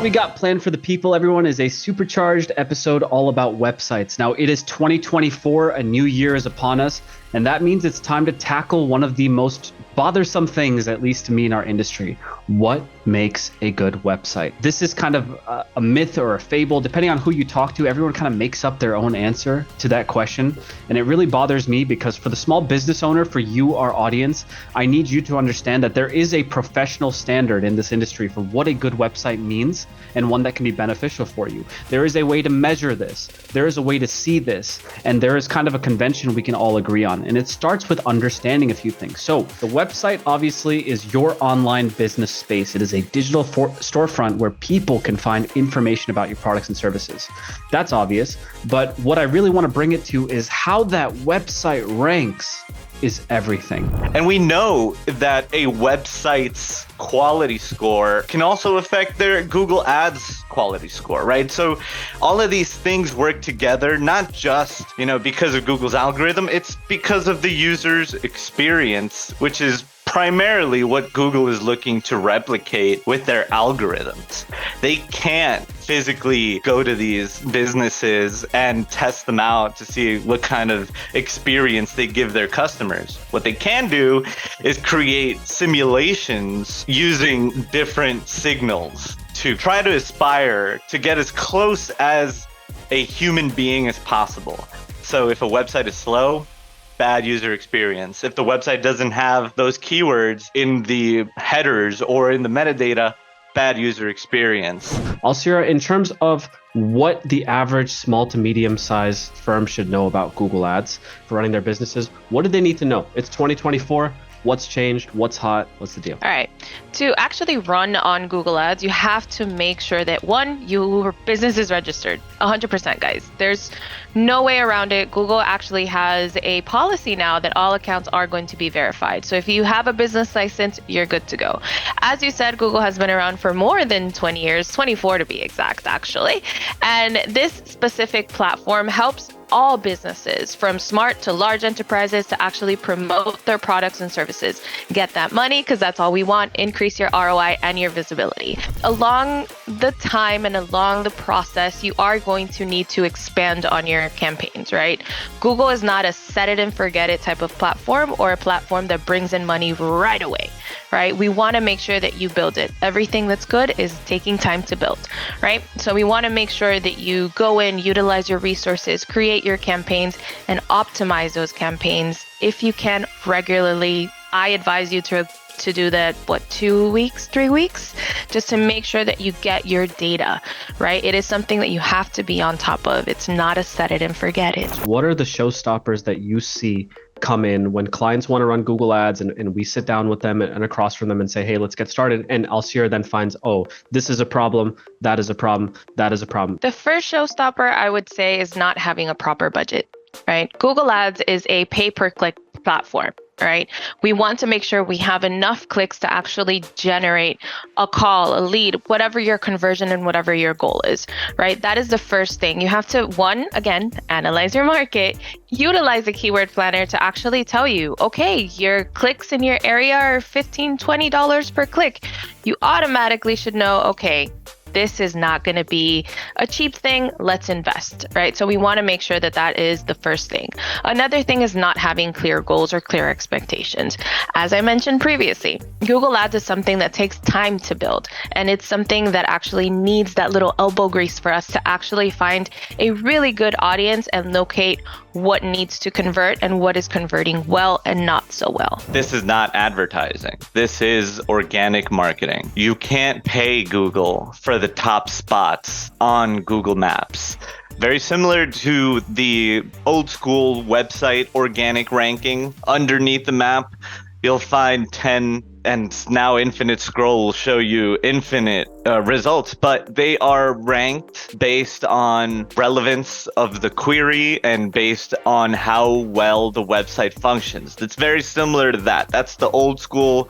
we got planned for the people, everyone, is a supercharged episode all about websites. Now, it is 2024, a new year is upon us, and that means it's time to tackle one of the most bothersome things, at least to me in our industry. What makes a good website? This is kind of a myth or a fable, depending on who you talk to. Everyone kind of makes up their own answer to that question. And it really bothers me because for the small business owner, for you, our audience, I need you to understand that there is a professional standard in this industry for what a good website means and one that can be beneficial for you. There is a way to measure this. There is a way to see this. And there is kind of a convention we can all agree on. And it starts with understanding a few things. So the website obviously is your online business space. It is a digital storefront where people can find information about your products and services. That's obvious. But what I really want to bring it to is how that website ranks is everything. And we know that a website's quality score can also affect their Google Ads quality score, right? So all of these things work together, not just, because of Google's algorithm, it's because of the user's experience, which is primarily what Google is looking to replicate with their algorithms. They can't physically go to these businesses and test them out to see what kind of experience they give their customers. What they can do is create simulations using different signals to try to aspire to get as close as a human being as possible. So if a website is slow, bad user experience. If the website doesn't have those keywords in the headers or in the metadata, bad user experience. Alcira, in terms of what the average small to medium sized firm should know about Google Ads for running their businesses, what do they need to know? It's 2024. What's changed? What's hot? What's the deal? All right. To actually run on Google Ads, you have to make sure that your business is registered. 100%, guys. There's no way around it. Google actually has a policy now that all accounts are going to be verified. So if you have a business license, you're good to go. As you said, Google has been around for more than 20 years, 24 to be exact, actually. And this specific platform helps all businesses, from smart to large enterprises, to actually promote their products and services. Get that money, because that's all we want. Increase your ROI and your visibility. Along the time and along the process, you are going to need to expand on your campaigns, right? Google is not a set it and forget it type of platform, or a platform that brings in money right away, right? We want to make sure that you build it. Everything that's good is taking time to build, right? So we want to make sure that you go in, utilize your resources, create your campaigns, and optimize those campaigns if you can regularly. I advise you to do that, 2 weeks, 3 weeks, just to make sure that you get your data, right? It is something that you have to be on top of. It's not a set it and forget it. What are the showstoppers that you see come in when clients want to run Google Ads and we sit down with them and across from them and say, hey, let's get started. And Alcira then finds, oh, this is a problem, that is a problem, that is a problem. The first showstopper I would say is not having a proper budget, right? Google Ads is a pay-per-click platform, right? We want to make sure we have enough clicks to actually generate a call, a lead, whatever your conversion and whatever your goal is, right? That is the first thing. You have to, again, analyze your market, utilize a keyword planner to actually tell you, okay, your clicks in your area are $15, $20 per click. You automatically should know, okay, this is not going to be a cheap thing. Let's invest, right? So we want to make sure that that is the first thing. Another thing is not having clear goals or clear expectations. As I mentioned previously, Google Ads is something that takes time to build, and it's something that actually needs that little elbow grease for us to actually find a really good audience and locate what needs to convert and what is converting well and not so well. This is not advertising. This is organic marketing. You can't pay Google for the top spots on Google Maps. Very similar to the old school website organic ranking. Underneath the map, you'll find 10 and now infinite scroll will show you infinite results, but they are ranked based on relevance of the query and based on how well the website functions. It's very similar to that. That's the old school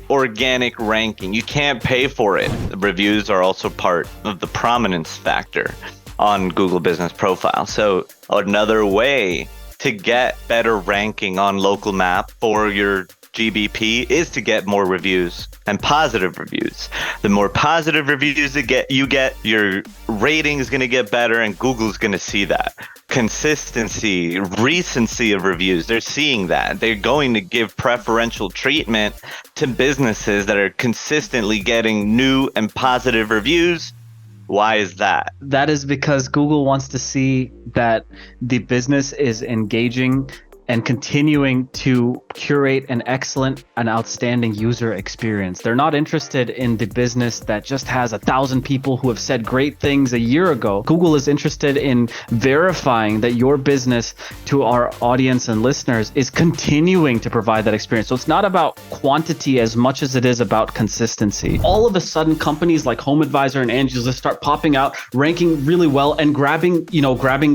organic ranking. You can't pay for it. The reviews are also part of the prominence factor on Google Business Profile. So another way to get better ranking on local map for your GBP is to get more reviews and positive reviews. The more positive reviews you get, your rating is going to get better, and Google's going to see that. Consistency, recency of reviews, they're seeing that. They're going to give preferential treatment to businesses that are consistently getting new and positive reviews. Why is that? That is because Google wants to see that the business is engaging and continuing to curate an excellent and outstanding user experience. They're not interested in the business that just has 1,000 people who have said great things a year ago. Google is interested in verifying that your business, to our audience and listeners, is continuing to provide that experience. So it's not about quantity as much as it is about consistency. All of a sudden, companies like HomeAdvisor and Angie's List start popping out, ranking really well and grabbing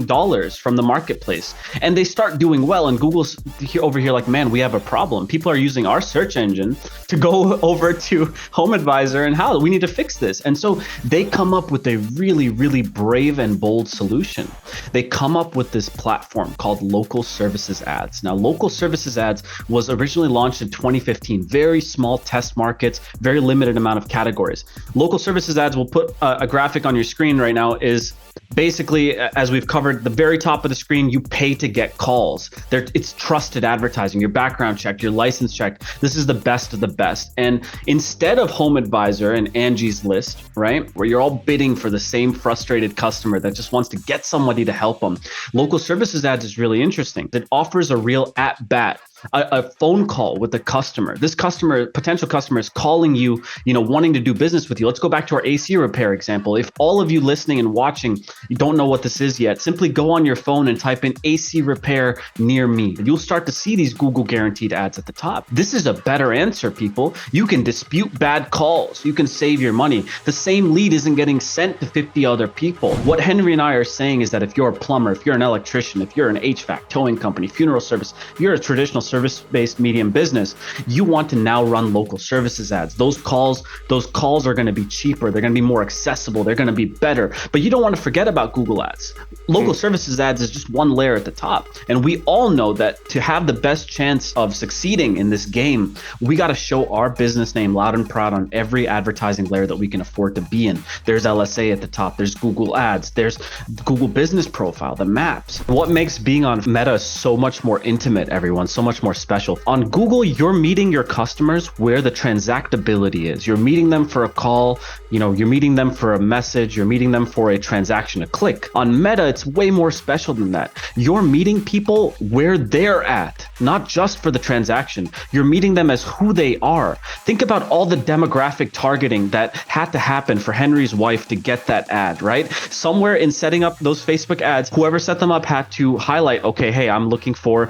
dollars from the marketplace. And they start doing well, and Google's over here like, man, we have a problem. People are using our search engine to go over to HomeAdvisor, and how we need to fix this. And so they come up with a really, really brave and bold solution. They come up with this platform called Local Services Ads. Now, Local Services Ads was originally launched in 2015. Very small test markets, very limited amount of categories. Local Services Ads, we'll put a graphic on your screen right now, is basically, as we've covered, the very top of the screen, you pay to get calls. It's trusted advertising, your background check, your license check. This is the best of the best. And instead of HomeAdvisor and Angie's List, right, where you're all bidding for the same frustrated customer that just wants to get somebody to help them, Local Services Ads is really interesting. It offers a real at-bat, a phone call with the customer. This potential customer is calling you, wanting to do business with you. Let's go back to our AC repair example. If all of you listening and watching, you don't know what this is yet, simply go on your phone and type in AC repair near me. You'll start to see these Google guaranteed ads at the top. This is a better answer, people. You can dispute bad calls. You can save your money. The same lead isn't getting sent to 50 other people. What Henry and I are saying is that if you're a plumber, if you're an electrician, if you're an HVAC, towing company, funeral service, if you're a traditional service-based medium business, you want to now run Local Services Ads. Those calls are going to be cheaper. They're going to be more accessible. They're going to be better. But you don't want to forget about Google Ads. Local Services Ads is just one layer at the top. And we all know that to have the best chance of succeeding in this game, we got to show our business name loud and proud on every advertising layer that we can afford to be in. There's LSA at the top. There's Google Ads. There's Google Business Profile, the maps. What makes being on Meta so much more intimate, everyone, so much more special. On Google, you're meeting your customers where the transactability is. You're meeting them for a call, you're meeting them for a message, you're meeting them for a transaction, a click. On Meta, it's way more special than that. You're meeting people where they're at, not just for the transaction. You're meeting them as who they are. Think about all the demographic targeting that had to happen for Henry's wife to get that ad, right? Somewhere in setting up those Facebook ads, whoever set them up had to highlight, okay, hey, I'm looking for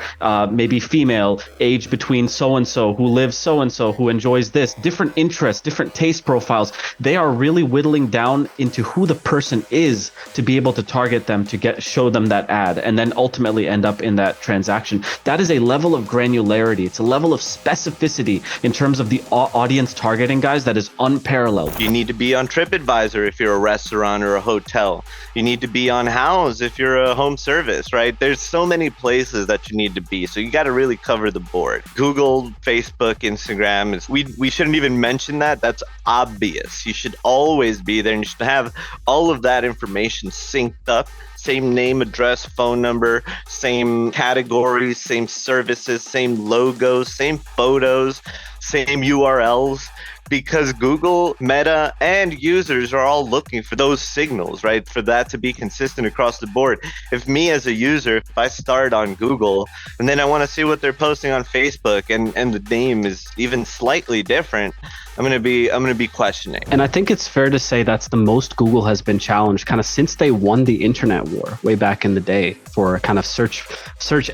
maybe female, age between so-and-so, who lives so-and-so, who enjoys this, different interests, different taste profiles. They are really whittling down into who the person is to be able to target them, to show them that ad, and then ultimately end up in that transaction. That is a level of granularity. It's a level of specificity in terms of the audience targeting, guys, that is unparalleled. You need to be on TripAdvisor if you're a restaurant or a hotel. You need to be on Houzz if you're a home service, right? There's so many places that you need to be. So you got to really cover the board. Google, Facebook, Instagram, we shouldn't even mention that. That's obvious. You should always be there, and you should have all of that information synced up. Same name, address, phone number, same categories, same services, same logos, same photos, same URLs. Because Google, Meta, and users are all looking for those signals, right? For that to be consistent across the board. If me as a user, if I start on Google and then I want to see what they're posting on Facebook and the name is even slightly different, I'm gonna be questioning. And I think it's fair to say that's the most Google has been challenged kind of since they won the internet war way back in the day for kind of search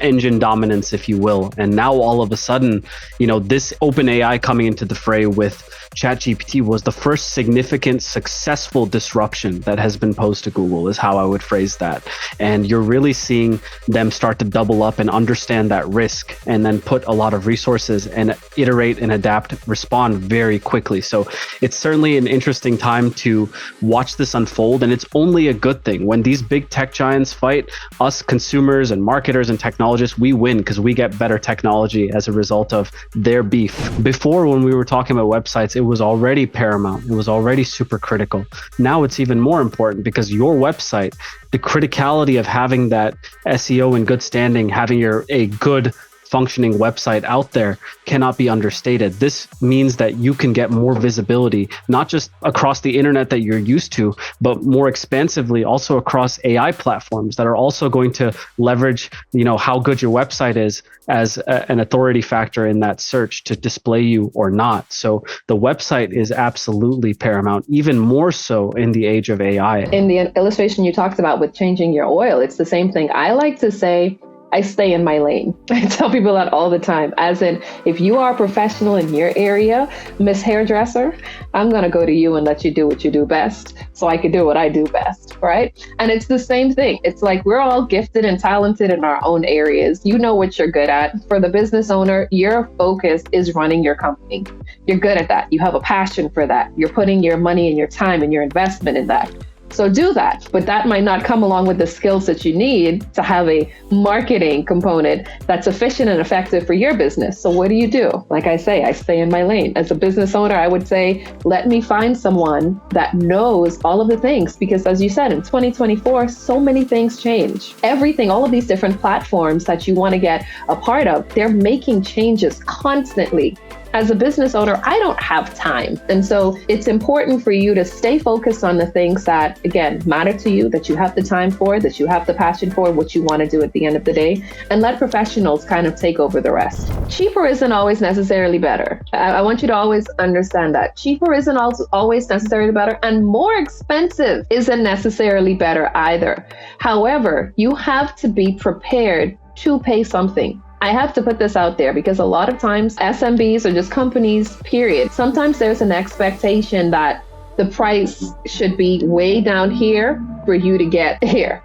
engine dominance, if you will. And now all of a sudden, this OpenAI coming into the fray with ChatGPT was the first significant successful disruption that has been posed to Google, is how I would phrase that. And you're really seeing them start to double up and understand that risk, and then put a lot of resources and iterate and adapt, respond very quickly. So it's certainly an interesting time to watch this unfold, and it's only a good thing. When these big tech giants fight, us consumers and marketers and technologists, we win because we get better technology as a result of their beef. Before, when we were talking about websites, it was already paramount. It was already super critical. Now it's even more important because your website, the criticality of having that SEO in good standing, having a good functioning website out there cannot be understated. This means that you can get more visibility, not just across the internet that you're used to, but more expansively also across AI platforms that are also going to leverage, how good your website is as an authority factor in that search to display you or not. So the website is absolutely paramount, even more so in the age of AI. In the illustration you talked about with changing your oil, it's the same thing. I like to say, I stay in my lane. I tell people that all the time. As in, if you are a professional in your area, Miss Hairdresser, I'm going to go to you and let you do what you do best so I can do what I do best, right? And it's the same thing. It's like we're all gifted and talented in our own areas. You know what you're good at. For the business owner, your focus is running your company. You're good at that. You have a passion for that. You're putting your money and your time and your investment in that. So do that, but that might not come along with the skills that you need to have a marketing component that's efficient and effective for your business. So what do? Like I say, I stay in my lane. As a business owner, I would say, let me find someone that knows all of the things, because as you said, in 2024, so many things change. Everything, all of these different platforms that you want to get a part of, they're making changes constantly. As a business owner, I don't have time. And so it's important for you to stay focused on the things that, again, matter to you, that you have the time for, that you have the passion for, what you want to do at the end of the day, and let professionals kind of take over the rest. Cheaper isn't always necessarily better. I want you to always understand that. Cheaper isn't always necessarily better, and more expensive isn't necessarily better either. However, you have to be prepared to pay something. I have to put this out there because a lot of times SMBs or just companies, period, sometimes there's an expectation that the price should be way down here for you to get here.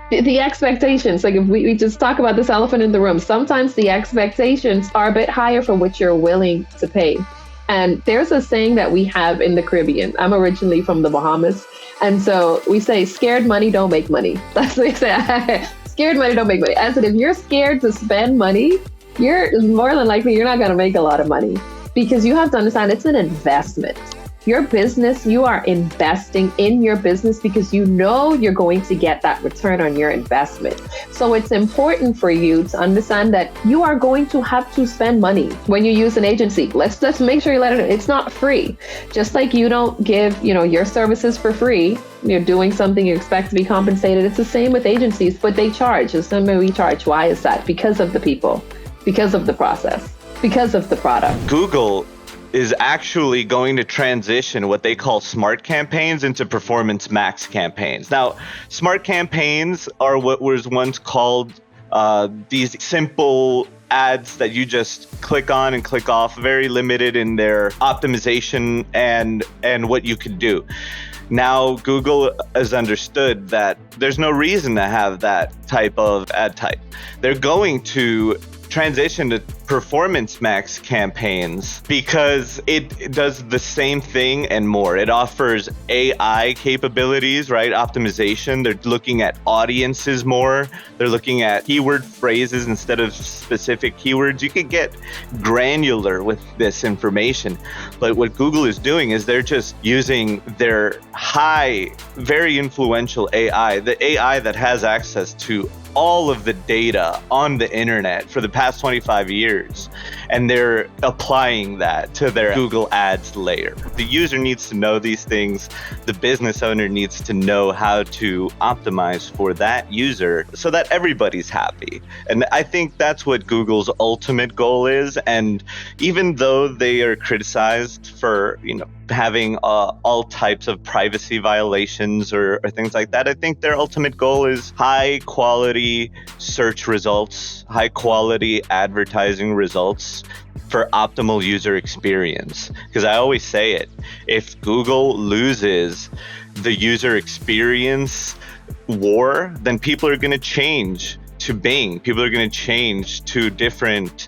The expectations, like if we just talk about this elephant in the room, sometimes the expectations are a bit higher for what you're willing to pay. And there's a saying that we have in the Caribbean. I'm originally from the Bahamas. And so we say, scared money don't make money. That's what we say. Scared money don't make money. As in, if you're scared to spend money, you're more than likely you're not going to make a lot of money, because you have to understand it's an investment. Your business, you are investing in your business because you know you're going to get that return on your investment. So it's important for you to understand that you are going to have to spend money when you use an agency. Let's make sure you let it know. It's not free. Just like you don't give, your services for free. You're doing something you expect to be compensated. It's the same with agencies, but they charge. It's the same we charge. Why is that? Because of the people, because of the process, because of the product. Google is actually going to transition what they call smart campaigns into performance max campaigns. Now, smart campaigns are what was once called these simple ads that you just click on and click off, very limited in their optimization and what you can do. Now, Google has understood that there's no reason to have that type of ad type. They're going to transition to performance max campaigns because it does the same thing and more. It offers AI capabilities, right? Optimization. They're looking at audiences more. They're looking at keyword phrases instead of specific keywords. You could get granular with this information. But what Google is doing is they're just using their very influential AI, the AI that has access to all of the data on the internet for the past 25 years, and they're applying that to their Google Ads layer. The user needs to know these things. The business owner needs to know how to optimize for that user so that everybody's happy. And I think that's what Google's ultimate goal is. And even though they are criticized for, having all types of privacy violations or things like that, I think their ultimate goal is high quality search results, high quality advertising results, for optimal user experience. Because I always say it, if Google loses the user experience war, then people are going to change to Bing. People are going to change to different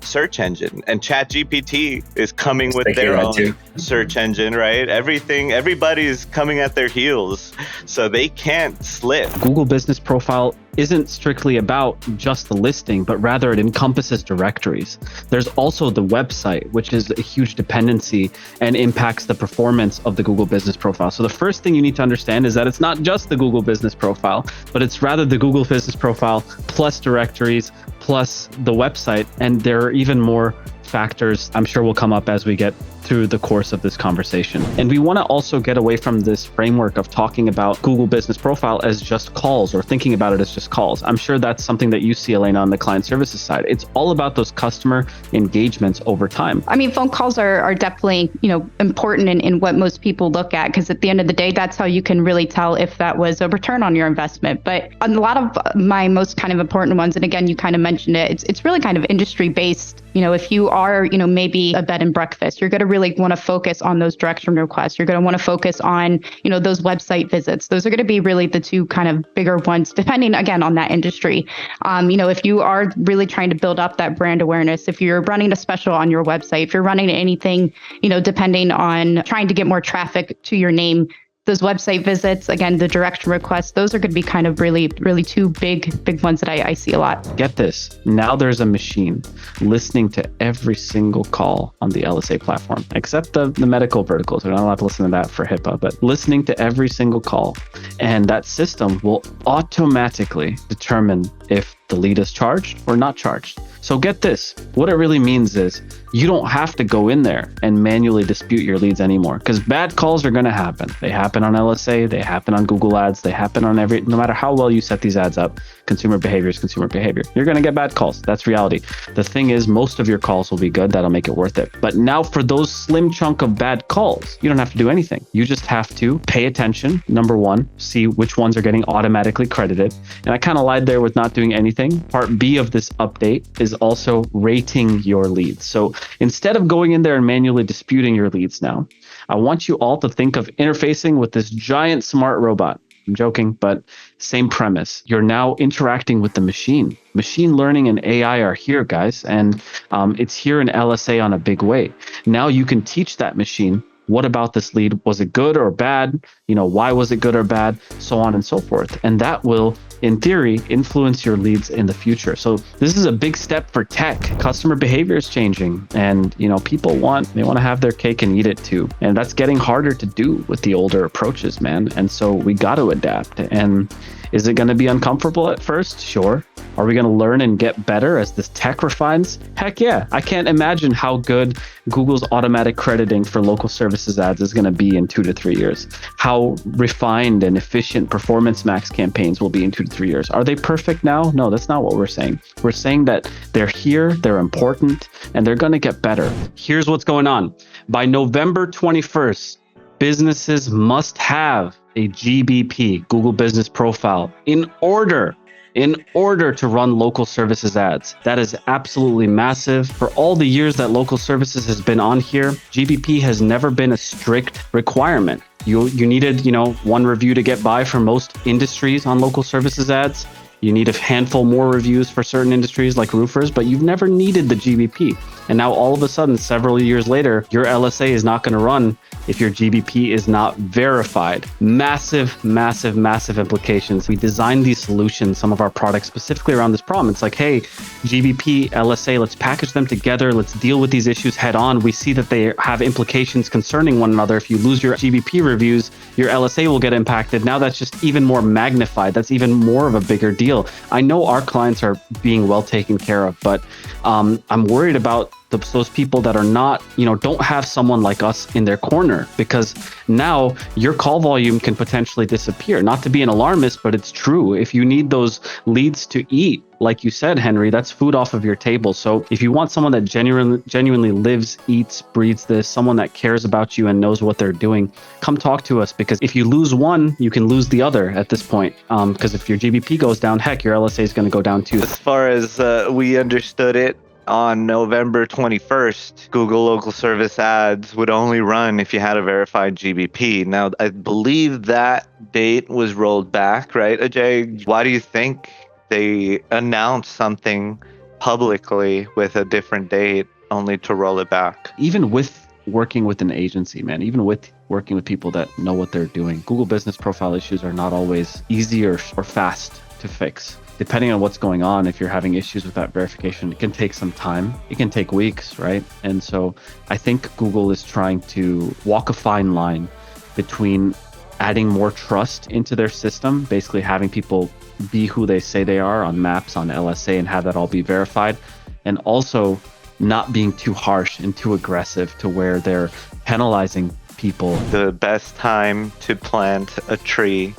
search engine. And ChatGPT is coming with their own search engine, right? Everybody's coming at their heels, so they can't slip. Google Business Profile isn't strictly about just the listing, but rather it encompasses directories. There's also the website, which is a huge dependency and impacts the performance of the Google Business Profile. So the first thing you need to understand is that it's not just the Google Business Profile, but it's rather the Google Business Profile plus directories plus the website. And there are even more factors I'm sure will come up as we get through the course of this conversation. And we want to also get away from this framework of talking about Google Business Profile as just calls or thinking about it as just calls. I'm sure that's something that you see, Aleyna, on the client services side. It's all about those customer engagements over time. I mean, phone calls are definitely, important in what most people look at, because at the end of the day, that's how you can really tell if that was a return on your investment. But on a lot of my most kind of important ones, and again, you kind of mentioned it, it's really kind of industry based. If you are, maybe a bed and breakfast, you're going to really want to focus on those direction requests. You're going to want to focus on, those website visits. Those are going to be really the two kind of bigger ones, depending, again, on that industry. If you are really trying to build up that brand awareness, if you're running a special on your website, if you're running anything, depending on trying to get more traffic to your name, those website visits, again, the direction requests, those are going to be kind of really, really two big ones that I see a lot. Get this. Now there's a machine listening to every single call on the LSA platform, except the medical verticals. We're not allowed to listen to that for HIPAA, but listening to every single call. And that system will automatically determine if the lead is charged or not charged. So get this. What it really means is you don't have to go in there and manually dispute your leads anymore, because bad calls are going to happen. They happen on LSA, they happen on Google Ads, they happen on no matter how well you set these ads up. Consumer behavior is consumer behavior. You're going to get bad calls. That's reality. The thing is, most of your calls will be good. That'll make it worth it. But now for those slim chunk of bad calls, you don't have to do anything. You just have to pay attention. Number one, see which ones are getting automatically credited. And I kind of lied there with not doing anything. Part B of this update is also rating your leads. So instead of going in there and manually disputing your leads now, I want you all to think of interfacing with this giant smart robot. I'm joking, but same premise. You're now interacting with the machine. Machine learning and AI are here, guys, and it's here in LSA on a big way. Now you can teach that machine, what about this lead? Was it good or bad? Why was it good or bad? So on and so forth. And that will, in theory, influence your leads in the future. So this is a big step for tech. Customer behavior is changing, and people want to have their cake and eat it too. And that's getting harder to do with the older approaches, man. And so we got to adapt. And is it going to be uncomfortable at first? Sure. Are we going to learn and get better as this tech refines? Heck yeah. I can't imagine how good Google's automatic crediting for local services ads is going to be in 2 to 3 years. How refined and efficient Performance Max campaigns will be in 2 to 3 years. Are they perfect now? No, that's not what we're saying. We're saying that they're here, they're important, and they're going to get better. Here's what's going on. By November 21st, businesses must have a GBP, Google Business Profile, in order to run local services ads. That is absolutely massive. For all the years that local services has been on here, GBP has never been a strict requirement. You needed, one review to get by for most industries on local services ads. You need a handful more reviews for certain industries like roofers, but you've never needed the GBP. And now all of a sudden, several years later, your LSA is not going to run if your GBP is not verified. Massive, massive, massive implications. We designed these solutions, some of our products specifically around this problem. It's like, hey, GBP, LSA, let's package them together. Let's deal with these issues head on. We see that they have implications concerning one another. If you lose your GBP reviews, your LSA will get impacted. Now that's just even more magnified. That's even more of a bigger deal. I know our clients are being well taken care of, but I'm worried about those people that are not, don't have someone like us in their corner, because now your call volume can potentially disappear. Not to be an alarmist, but it's true. If you need those leads to eat, like you said, Henry, that's food off of your table. So if you want someone that genuinely lives, eats, breathes this, someone that cares about you and knows what they're doing, come talk to us, because if you lose one, you can lose the other at this point. Because if your GBP goes down, heck, your LSA is going to go down too. As far as we understood it, on November 21st, Google local service ads would only run if you had a verified GBP. Now, I believe that date was rolled back, right, Ajay? Why do you think they announced something publicly with a different date only to roll it back? Even with working with an agency, man, even with working with people that know what they're doing, Google business profile issues are not always easy or fast to fix. Depending on what's going on, if you're having issues with that verification, it can take some time. It can take weeks, right? And so I think Google is trying to walk a fine line between adding more trust into their system, basically having people be who they say they are on maps, on LSA, and have that all be verified, and also not being too harsh and too aggressive to where they're penalizing people. The best time to plant a tree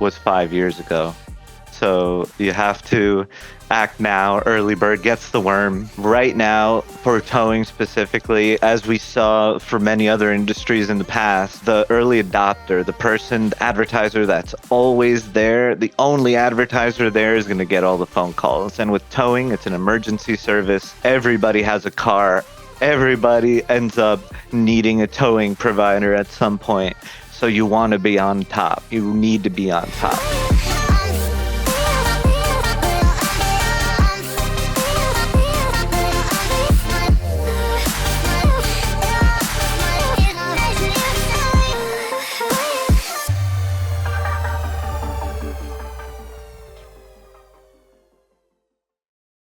was 5 years ago. So you have to act now. Early bird gets the worm. Right now, for towing specifically, as we saw for many other industries in the past, the early adopter, the person, the advertiser that's always there, the only advertiser there is going to get all the phone calls. And with towing, it's an emergency service. Everybody has a car. Everybody ends up needing a towing provider at some point. So you want to be on top. You need to be on top.